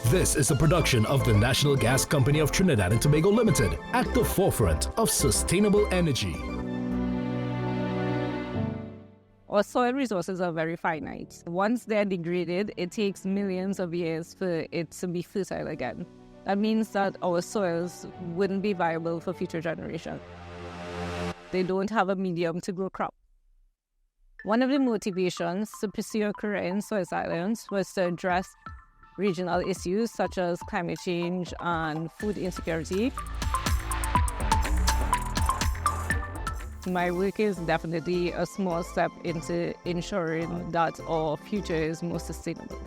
This is a production of the National Gas Company of Trinidad and Tobago Limited, at the forefront of sustainable energy. Our soil resources are very finite. Once they're degraded, it takes millions of years for it to be fertile again. That means that our soils wouldn't be viable for future generations. They don't have a medium to grow crop. One of the motivations to pursue a career in soil science was to address regional issues such as climate change and food insecurity. My work is definitely a small step into ensuring that our future is more sustainable.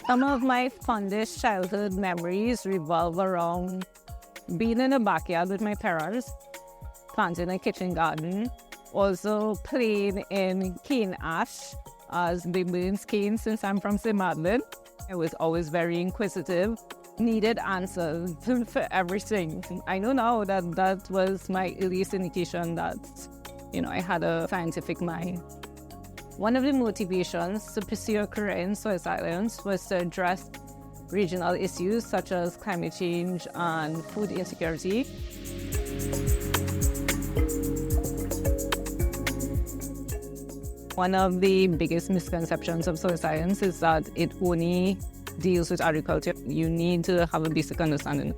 Some of my fondest childhood memories revolve around being in a backyard with my parents, planting a kitchen garden, also playing in cane ash as they burn cane since I'm from St. Madeleine. I was always very inquisitive, needed answers for everything. I know now that that was my earliest indication that, I had a scientific mind. One of the motivations to pursue a career in soil science was to address regional issues such as climate change and food insecurity. One of the biggest misconceptions of soil science is that it only deals with agriculture. You need to have a basic understanding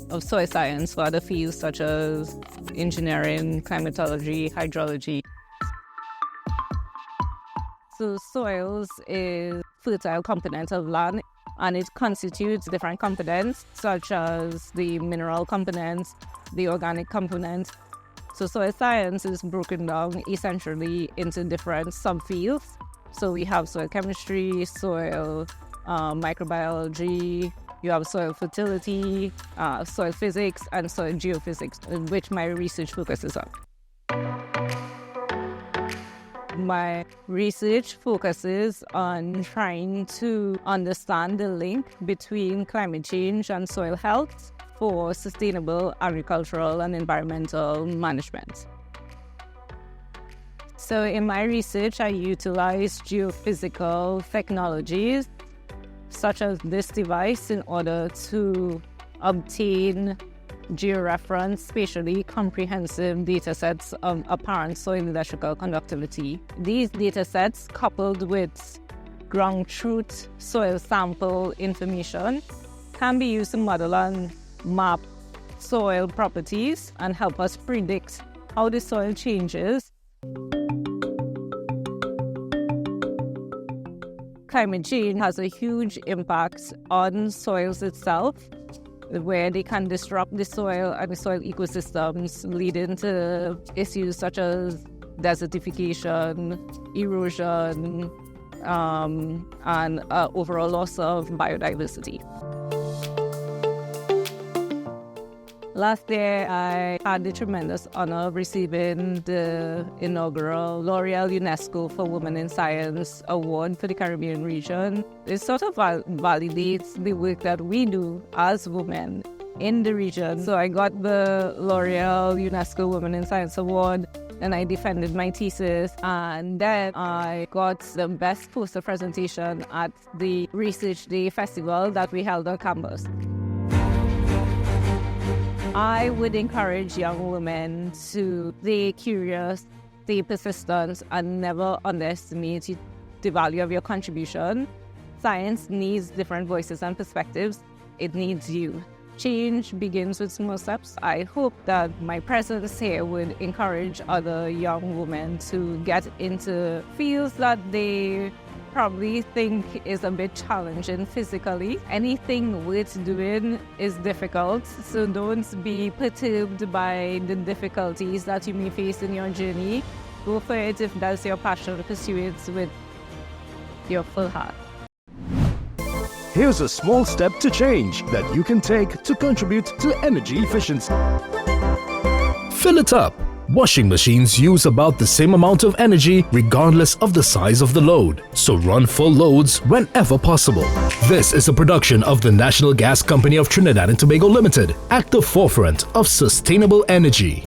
of soil science for other fields such as engineering, climatology, hydrology. So soils is fertile component of land, and it constitutes different components such as the mineral component, the organic component. So soil science is broken down essentially into different subfields. So we have soil chemistry, soil microbiology, you have soil fertility, soil physics, and soil geophysics, which my research focuses on. My research focuses on trying to understand the link between climate change and soil health for sustainable agricultural and environmental management. So in my research, I utilize geophysical technologies such as this device in order to obtain georeference spatially comprehensive data sets of apparent soil electrical conductivity. These data sets, coupled with ground truth soil sample information, can be used to model and map soil properties and help us predict how the soil changes. Climate change has a huge impact on soils itself, where they can disrupt the soil and the soil ecosystems, leading to issues such as desertification, erosion, and overall loss of biodiversity. Last year, I had the tremendous honor of receiving the inaugural L'Oreal UNESCO for Women in Science Award for the Caribbean region. It sort of validates the work that we do as women in the region. So I got the L'Oreal UNESCO Women in Science Award, and I defended my thesis, and then I got the best poster presentation at the Research Day Festival that we held on campus. I would encourage young women to stay curious, stay persistent, and never underestimate the value of your contribution. Science needs different voices and perspectives. It needs you. Change begins with small steps. I hope that my presence here would encourage other young women to get into fields that they probably think is a bit challenging physically. Anything worth doing is difficult, so don't be perturbed by the difficulties that you may face in your journey. Go for it if that's your passion. Pursue it with your full heart. Here's a small step to change that you can take to contribute to energy efficiency. Fill it up Washing machines use about the same amount of energy regardless of the size of the load, so run full loads whenever possible. This is a production of the National Gas Company of Trinidad and Tobago Limited, at the forefront of sustainable energy.